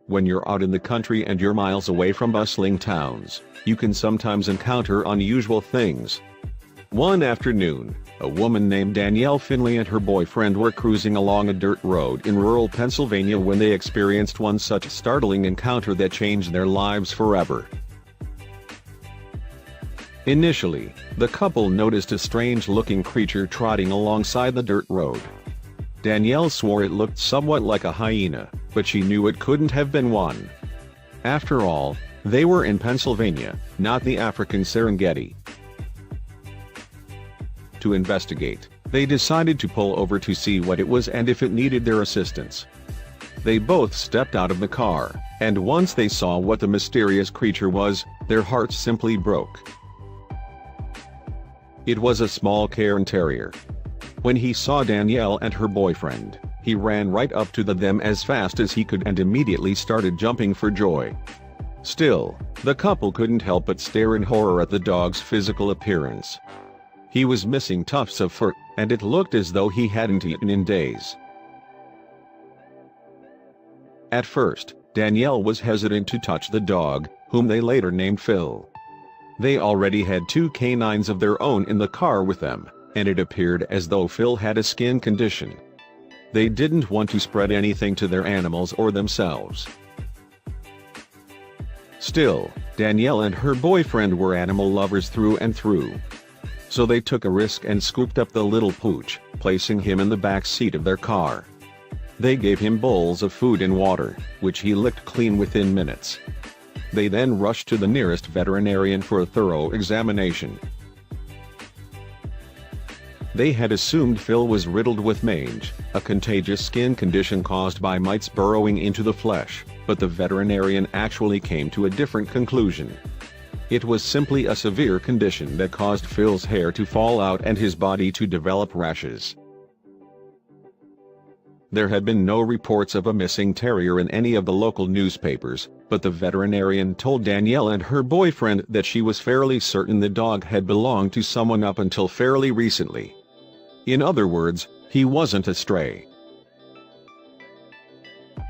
When you're out in the country and you're miles away from bustling towns, you can sometimes encounter unusual things. One afternoon, a woman named Danielle Finley and her boyfriend were cruising along a dirt road in rural Pennsylvania when they experienced one such startling encounter that changed their lives forever. Initially, the couple noticed a strange-looking creature trotting alongside the dirt road. Danielle swore it looked somewhat like a hyena, but she knew it couldn't have been one. After all, they were in Pennsylvania, not the African Serengeti. To investigate, they decided to pull over to see what it was and if it needed their assistance. They both stepped out of the car, and once they saw what the mysterious creature was, their hearts simply broke. It was a small Cairn Terrier. When he saw Danielle and her boyfriend, he ran right up to them as fast as he could and immediately started jumping for joy. Still, the couple couldn't help but stare in horror at the dog's physical appearance. He was missing tufts of fur, and it looked as though he hadn't eaten in days. At first, Danielle was hesitant to touch the dog, whom they later named Phil. They already had 2 canines of their own in the car with them, and it appeared as though Phil had a skin condition. They didn't want to spread anything to their animals or themselves. Still, Danielle and her boyfriend were animal lovers through and through. So they took a risk and scooped up the little pooch, placing him in the back seat of their car. They gave him bowls of food and water, which he licked clean within minutes. They then rushed to the nearest veterinarian for a thorough examination. They had assumed Phil was riddled with mange, a contagious skin condition caused by mites burrowing into the flesh, but the veterinarian actually came to a different conclusion. It was simply a severe condition that caused Phil's hair to fall out and his body to develop rashes. There had been no reports of a missing terrier in any of the local newspapers, but the veterinarian told Danielle and her boyfriend that she was fairly certain the dog had belonged to someone up until fairly recently. In other words, he wasn't a stray.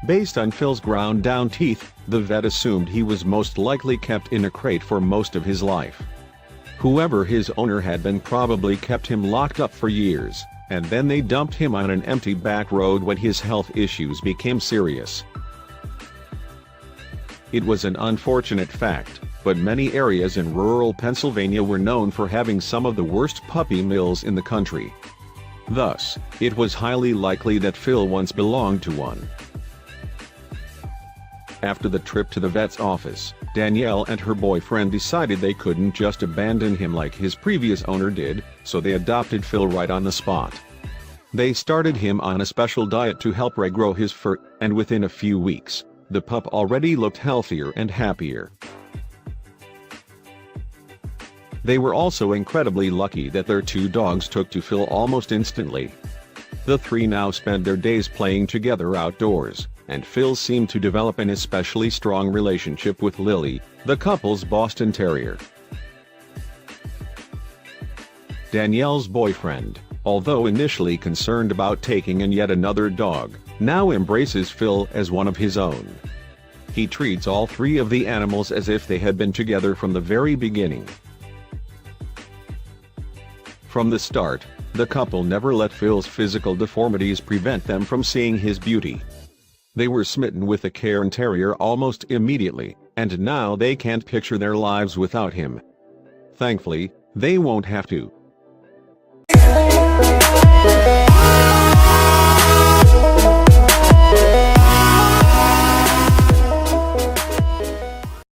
Based on Phil's ground-down teeth, the vet assumed he was most likely kept in a crate for most of his life. Whoever his owner had been probably kept him locked up for years, and then they dumped him on an empty back road when his health issues became serious. It was an unfortunate fact, but many areas in rural Pennsylvania were known for having some of the worst puppy mills in the country. Thus, it was highly likely that Phil once belonged to one. After the trip to the vet's office, Danielle and her boyfriend decided they couldn't just abandon him like his previous owner did, so they adopted Phil right on the spot. They started him on a special diet to help regrow his fur, and within a few weeks, the pup already looked healthier and happier. They were also incredibly lucky that their 2 dogs took to Phil almost instantly. The 3 now spend their days playing together outdoors, and Phil seemed to develop an especially strong relationship with Lily, the couple's Boston Terrier. Danielle's boyfriend, although initially concerned about taking in yet another dog, now embraces Phil as one of his own. He treats all 3 of the animals as if they had been together from the very beginning. From the start, the couple never let Phil's physical deformities prevent them from seeing his beauty. They were smitten with the Cairn Terrier almost immediately, and now they can't picture their lives without him. Thankfully, they won't have to.